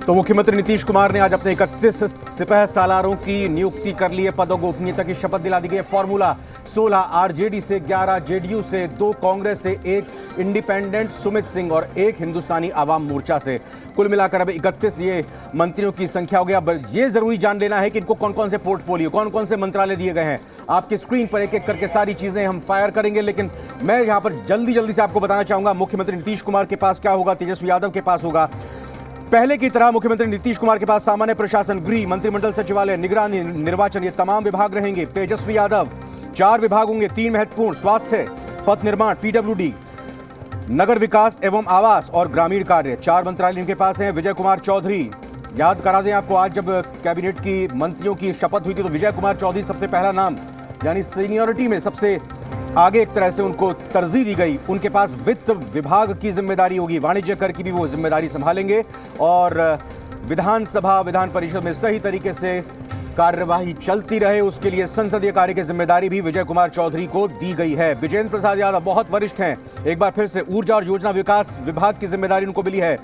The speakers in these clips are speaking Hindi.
तो मुख्यमंत्री नीतीश कुमार ने आज अपने 31 सिपह सालारों की नियुक्ति कर ली है। पद और गोपनीयता की शपथ दिला दी गई है। फॉर्मूला 16 आरजेडी से, 11 जेडीयू से, 2 कांग्रेस से, 1 इंडिपेंडेंट सुमित सिंह और 1 हिंदुस्तानी आवाम मोर्चा से। कुल मिलाकर अब 31 ये मंत्रियों की संख्या हो गया। अब ये जरूरी जान लेना है कि इनको कौन कौन से पोर्टफोलियो, कौन कौन से मंत्रालय दिए गए हैं। आपकी स्क्रीन पर एक एक करके सारी चीजें हम फायर करेंगे, लेकिन मैं यहां पर जल्दी से आपको बताना चाहूंगा मुख्यमंत्री नीतीश कुमार के पास क्या होगा, तेजस्वी यादव के पास होगा। पहले की तरह मुख्यमंत्री नीतीश कुमार के पास सामान्य प्रशासन, गृह, मंत्रिमंडल सचिवालय, निगरानी, निर्वाचन, ये तमाम विभाग रहेंगे। तेजस्वी यादव 4 विभाग होंगे, 3 महत्वपूर्ण, स्वास्थ्य, पथ निर्माण, पीडब्ल्यूडी, नगर विकास एवं आवास और ग्रामीण कार्य, 4 मंत्रालय इनके पास हैं। विजय कुमार चौधरी, याद करा दें आपको, आज जब कैबिनेट की मंत्रियों की शपथ हुई थी तो विजय कुमार चौधरी सबसे पहला नाम, यानी सीनियरिटी में सबसे आगे एक तरह से उनको तरजीह दी गई। उनके पास वित्त विभाग की जिम्मेदारी होगी, वाणिज्य कर की भी वो जिम्मेदारी संभालेंगे और विधानसभा, विधान परिषद में सही तरीके से कार्यवाही चलती रहे उसके लिए संसदीय कार्य की जिम्मेदारी भी विजय कुमार चौधरी को दी गई है। विजेंद्र प्रसाद यादव बहुत वरिष्ठ हैं, एक बार फिर से ऊर्जा और योजना विकास विभाग की जिम्मेदारी उनको मिली है।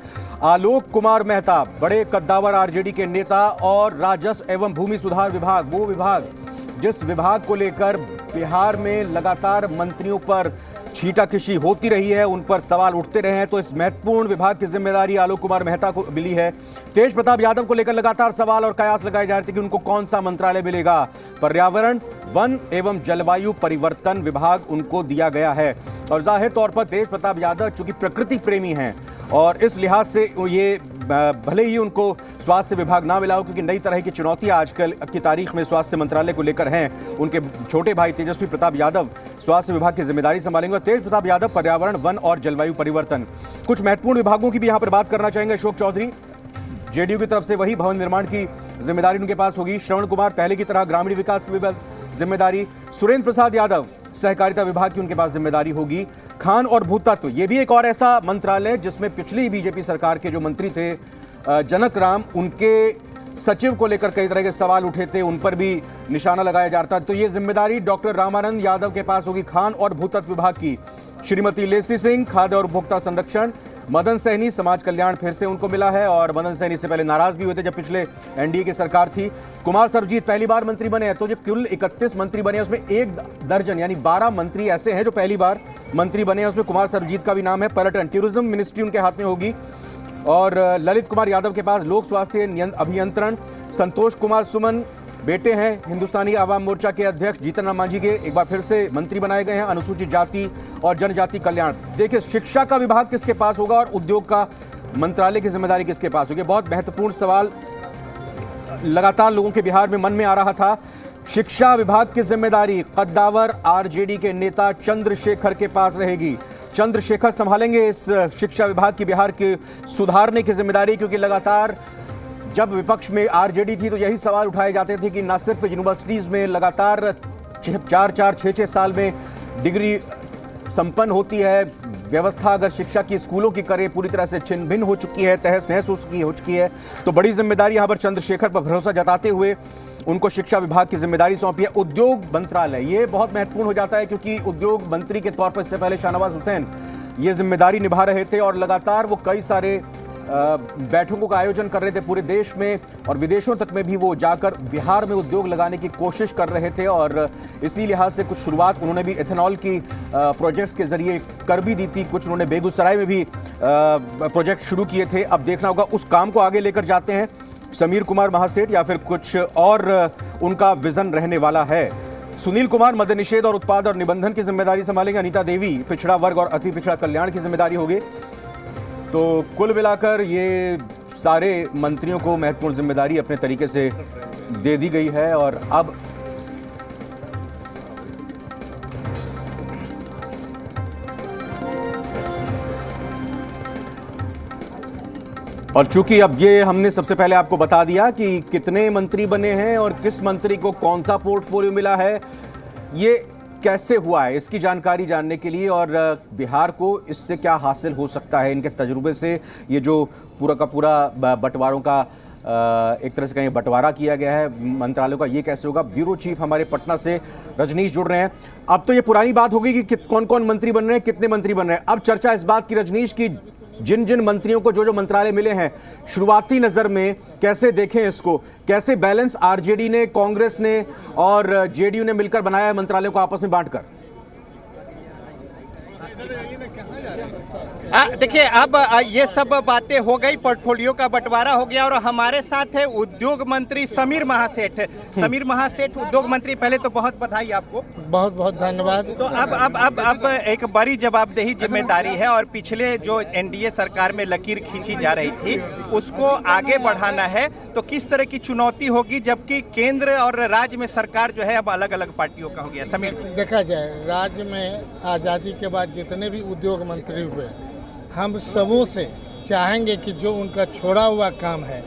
आलोक कुमार मेहता, बड़े कद्दावर आरजेडी के नेता, और राजस्व एवं भूमि सुधार विभाग, वो विभाग जिस विभाग को लेकर बिहार में लगातार मंत्रियों पर छीटाकशी होती रही है, उन पर सवाल उठते रहे हैं, तो इस महत्वपूर्ण विभाग की जिम्मेदारी आलोक कुमार मेहता को मिली है। तेज प्रताप यादव को लेकर लगातार सवाल और कयास लगाए जा रहे थे कि उनको कौन सा मंत्रालय मिलेगा। पर्यावरण, वन एवं जलवायु परिवर्तन विभाग उनको दिया गया है। और जाहिर तौर पर तेज प्रताप यादव चूंकि प्रकृति प्रेमी हैं और इस लिहाज से ये भले ही उनको स्वास्थ्य विभाग ना मिला हो, क्योंकि नई तरह की चुनौतियां आजकल की तारीख में स्वास्थ्य मंत्रालय को लेकर हैं। उनके छोटे भाई तेजस्वी प्रताप यादव स्वास्थ्य विभाग की जिम्मेदारी संभालेंगे और तेज प्रताप यादव पर्यावरण, वन और जलवायु परिवर्तन। कुछ महत्वपूर्ण विभागों की भी यहां पर बात करना चाहेंगे। अशोक चौधरी जेडीयू की तरफ से, वही भवन निर्माण की जिम्मेदारी उनके पास होगी। श्रवण कुमार पहले की तरह ग्रामीण विकास की जिम्मेदारी। सुरेंद्र प्रसाद यादव सहकारिता विभाग की उनके पास जिम्मेदारी होगी। खान और भूतत्व, ये भी एक और ऐसा मंत्रालय जिसमें पिछली बीजेपी सरकार के जो मंत्री थे जनक राम, उनके सचिव को लेकर कई तरह के सवाल उठे थे, उन पर भी निशाना लगाया जा रहा था। तो ये जिम्मेदारी डॉक्टर रामानंद यादव के पास होगी, खान और भूतत्व विभाग की। श्रीमती लेसी सिंह, खाद्य और उपभोक्ता संरक्षण। मदन सहनी, समाज कल्याण फिर से उनको मिला है और मदन सहनी से पहले नाराज भी हुए थे जब पिछले एनडीए की सरकार थी। कुमार सर्वजीत पहली बार मंत्री बने हैं, तो जो कुल 31 मंत्री बने हैं उसमें 1 दर्जन यानी 12 मंत्री ऐसे हैं जो पहली बार मंत्री बने हैं। उसमें कुमार सर्वजीत का भी नाम है। पर्यटन, टूरिज्म मिनिस्ट्री उनके हाथ में होगी। और ललित कुमार यादव के पास लोक स्वास्थ्य अभियंत्रण। संतोष कुमार सुमन बेटे हैं हिंदुस्तानी आवाम मोर्चा के अध्यक्ष जीतन राम मांझी के, एक बार फिर से मंत्री बनाए गए हैं। अनुसूचित जाति और जनजाति कल्याण। देखिए, शिक्षा का विभाग किसके पास होगा और उद्योग का मंत्रालय की जिम्मेदारी किसके पास होगी, बहुत महत्वपूर्ण सवाल लगातार लोगों के बिहार में मन में आ रहा था। शिक्षा विभाग की जिम्मेदारी कद्दावर आरजेडी के नेता चंद्रशेखर के पास रहेगी। चंद्रशेखर संभालेंगे इस शिक्षा विभाग की बिहार के सुधारने की जिम्मेदारी, क्योंकि लगातार जब विपक्ष में आरजेडी थी तो यही सवाल उठाए जाते थे कि न सिर्फ यूनिवर्सिटीज़ में लगातार 4-4, 6-6 साल में डिग्री संपन्न होती है, व्यवस्था अगर शिक्षा की स्कूलों की करें पूरी तरह से छिन्न भिन्न हो चुकी है, तहस नहस हो चुकी है। तो बड़ी जिम्मेदारी यहाँ पर चंद्रशेखर पर भरोसा जताते हुए उनको शिक्षा विभाग की जिम्मेदारी सौंपी है। उद्योग मंत्रालय, ये बहुत महत्वपूर्ण हो जाता है क्योंकि उद्योग मंत्री के तौर पर इससे पहले शाहनवाज हुसैन ये जिम्मेदारी निभा रहे थे और लगातार वो कई सारे बैठकों का आयोजन कर रहे थे पूरे देश में और विदेशों तक में भी वो जाकर बिहार में उद्योग लगाने की कोशिश कर रहे थे। और इसी लिहाज से कुछ शुरुआत उन्होंने भी एथेनॉल की प्रोजेक्ट्स के जरिए कर भी दी थी। कुछ उन्होंने बेगूसराय में भी प्रोजेक्ट शुरू किए थे। अब देखना होगा उस काम को आगे लेकर जाते हैं समीर कुमार महासेठ या फिर कुछ और उनका विजन रहने वाला है। सुनील कुमार मद्य निषेध और उत्पाद और निबंधन की जिम्मेदारी संभालेंगे। अनीता देवी पिछड़ा वर्ग और अति पिछड़ा कल्याण की जिम्मेदारी होगी। तो कुल मिलाकर ये सारे मंत्रियों को महत्वपूर्ण जिम्मेदारी अपने तरीके से दे दी गई है। और चूंकि अब ये हमने सबसे पहले आपको बता दिया कि कितने मंत्री बने हैं और किस मंत्री को कौन सा पोर्टफोलियो मिला है, ये कैसे हुआ है, इसकी जानकारी जानने के लिए और बिहार को इससे क्या हासिल हो सकता है इनके तजुर्बे से, ये जो पूरा का पूरा बंटवारों का एक तरह से कहीं बंटवारा किया गया है मंत्रालयों का, ये कैसे होगा। ब्यूरो चीफ हमारे पटना से रजनीश जुड़ रहे हैं। अब तो ये पुरानी बात होगी कि कौन कौन मंत्री बन रहे हैं, कितने मंत्री बन रहे हैं। अब चर्चा इस बात की रजनीश की जिन जिन मंत्रियों को जो जो मंत्रालय मिले हैं, शुरुआती नजर में कैसे देखें इसको? कैसे बैलेंस आरजेडी ने, कांग्रेस ने और जेडीयू ने मिलकर बनाया है मंत्रालयों को आपस में बांटकर? देखिए, अब ये सब बातें हो गई, पोर्टफोलियो का बंटवारा हो गया और हमारे साथ है उद्योग मंत्री समीर महासेठ। समीर महासेठ, उद्योग मंत्री, पहले तो बहुत बधाई आपको। बहुत बहुत धन्यवाद। तो अब एक बड़ी जवाबदेही जिम्मेदारी है और पिछले जो एनडीए सरकार में लकीर खींची जा रही थी उसको आगे बढ़ाना है। तो किस तरह की चुनौती होगी, जबकि केंद्र और राज्य में सरकार जो है अब अलग अलग पार्टियों का हो गया? समीर जी, देखा जाए, राज्य में आज़ादी के बाद जितने भी उद्योग मंत्री हुए, हम सबों से चाहेंगे कि जो उनका छोड़ा हुआ काम है,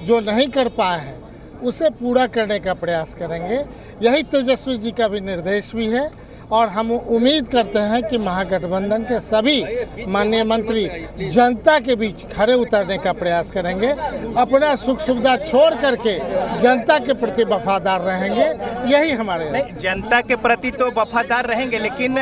जो नहीं कर पाए हैं, उसे पूरा करने का प्रयास करेंगे। यही तेजस्वी जी का भी निर्देश भी है और हम उम्मीद करते हैं कि महागठबंधन के सभी माननीय मंत्री जनता के बीच खड़े उतरने का प्रयास करेंगे, अपना सुख सुविधा छोड़ करके जनता के प्रति वफादार रहेंगे। यही हमारे जनता के प्रति तो वफादार रहेंगे, लेकिन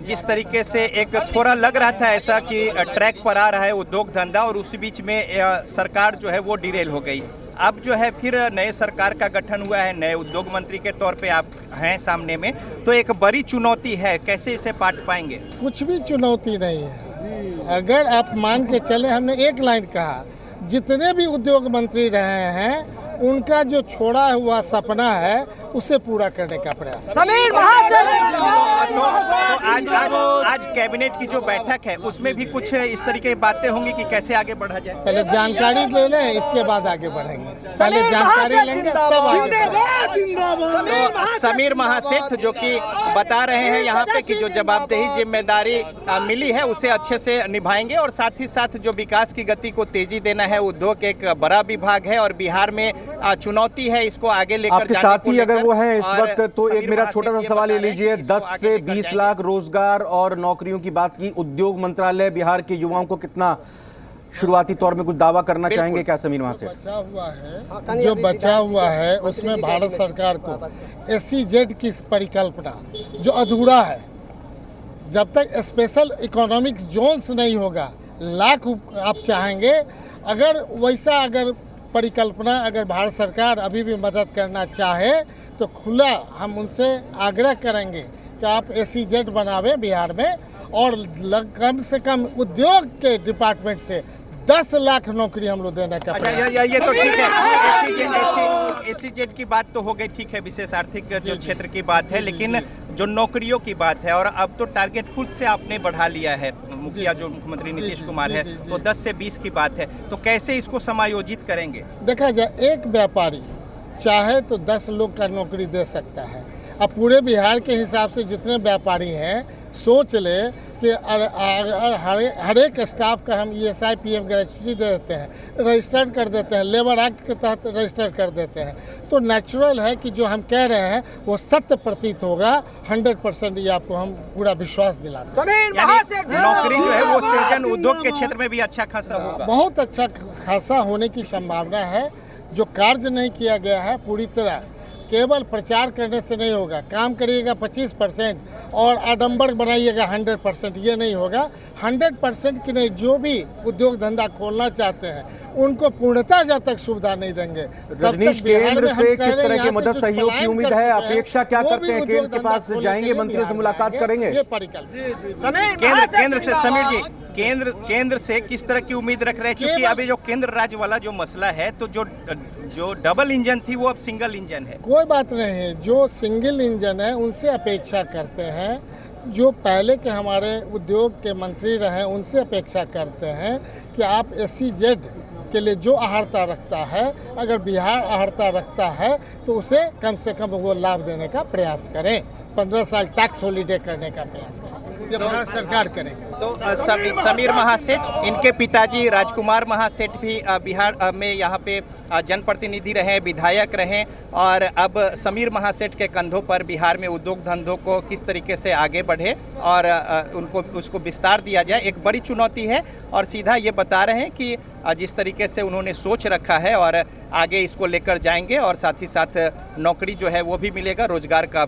जिस तरीके से एक थोड़ा लग रहा था ऐसा कि ट्रैक पर आ रहा है उद्योग धंधा और उसी बीच में सरकार जो है वो डिरेल हो गई। अब जो है फिर नए सरकार का गठन हुआ है, नए उद्योग मंत्री के तौर पे आप हैं सामने में, तो एक बड़ी चुनौती है, कैसे इसे पाट पाएंगे? कुछ भी चुनौती नहीं है। अगर आप मान के चले, हमने एक लाइन कहा, जितने भी उद्योग मंत्री रहे हैं उनका जो छोड़ा हुआ सपना है उसे पूरा करने का प्रयास। समीर आज कैबिनेट की जो बैठक है उसमें भी कुछ इस तरीके की बातें होंगी कि कैसे आगे बढ़ा जाए? पहले जानकारी ले लें, इसके बाद आगे बढ़ेंगे। पहले जानकारी लेंगे तब आगे। तो समीर महासेठ जो कि बता रहे हैं यहाँ पे कि जो जवाबदेही जिम्मेदारी मिली है उसे अच्छे से निभाएंगे और साथ ही साथ जो विकास की गति को तेजी देना है। उद्योग एक बड़ा विभाग है और बिहार में चुनौती है, इसको आगे लेकर आपके साथ ही अगर वो हैं इस वक्त, तो एक मेरा छोटा सा सवाल ये लीजिए, 10 से 20 लाख रोजगार और नौकरियों की बात की, उद्योग मंत्रालय बिहार के युवाओं को कितना शुरुआती तौर में कुछ दावा करना चाहेंगे क्या समीर? वहां से जो बचा हुआ है उसमें भारत सरकार को SEZ की परिकल्पना जो अधूरा है, जब तक स्पेशल इकोनॉमिक जोन्स नहीं होगा, लाख आप चाहेंगे, अगर वैसा अगर परिकल्पना अगर भारत सरकार अभी भी मदद करना चाहे तो खुला हम उनसे आग्रह करेंगे कि आप SEZ बनावे बिहार में और कम से कम उद्योग के डिपार्टमेंट से 10 लाख नौकरी हम लोग देने का। अच्छा, ये तो ठीक है, SEZ की बात तो हो गई, ठीक है, विशेष आर्थिक जो क्षेत्र की बात है, लेकिन जो नौकरियों की बात है और अब तो टारगेट खुद से आपने बढ़ा लिया है, मुखिया जो मुख्यमंत्री नीतीश कुमार है, तो 10 से 20 की बात है, तो कैसे इसको समायोजित करेंगे? देखा जाए, एक व्यापारी चाहे तो 10 लोग का नौकरी दे सकता है। अब पूरे बिहार के हिसाब से जितने व्यापारी हैं, सोच ले कि हर एक स्टाफ का हम ESI PM ग्रेच्युटी दे देते हैं, रजिस्टर्ड कर देते हैं, लेबर एक्ट के तहत रजिस्टर्ड कर देते हैं, तो नेचुरल है कि जो हम कह रहे हैं वो सत्य प्रतीत होगा। 100% ये आपको हम पूरा विश्वास दिलाते हैं। नौकरी जो है वो सृजन उद्योग के क्षेत्र में भी अच्छा खासा होगा, बहुत अच्छा खासा होने की संभावना है। जो कार्य नहीं किया गया है पूरी तरह केवल प्रचार करने से नहीं होगा। काम करिएगा 25% और आडंबर बनाइएगा 100%, ये नहीं होगा। 100% की नहीं, जो भी उद्योग धंधा खोलना चाहते हैं उनको पूर्णतः जब तक सुविधा नहीं देंगे, रजनीश, केंद्र से किस तरह की मदद सहयोग की उम्मीद है? अपेक्षा क्या करते हैं? केंद्र के पास जाएंगे, मंत्रियों से मुलाकात करेंगे? ये परिकल्पना केंद्र से, समीर जी, केंद्र से किस तरह की उम्मीद रख रहे हैं? क्योंकि अभी जो केंद्र राज्य वाला जो मसला है, तो जो डबल इंजन थी वो अब सिंगल इंजन है। कोई बात नहीं है, जो सिंगल इंजन है उनसे अपेक्षा करते हैं, जो पहले के हमारे उद्योग के मंत्री रहे उनसे अपेक्षा करते हैं कि आप SEZ के लिए जो अहर्ता रखता है, अगर बिहार अहर्ता रखता है तो उसे कम से कम वो लाभ देने का प्रयास करें। 15 साल टैक्स हॉलीडे करने का प्रयास करें, ये भारत सरकार करेंगे। तो समीर महासेठ, इनके पिताजी राजकुमार महासेठ भी बिहार में यहाँ पे जनप्रतिनिधि रहे, विधायक रहे, और अब समीर महासेठ के कंधों पर बिहार में उद्योग धंधों को किस तरीके से आगे बढ़े और उसको विस्तार दिया जाए, एक बड़ी चुनौती है। और सीधा ये बता रहे हैं कि जिस तरीके से उन्होंने सोच रखा है और आगे इसको लेकर जाएंगे और साथ ही साथ नौकरी जो है वो भी मिलेगा, रोजगार का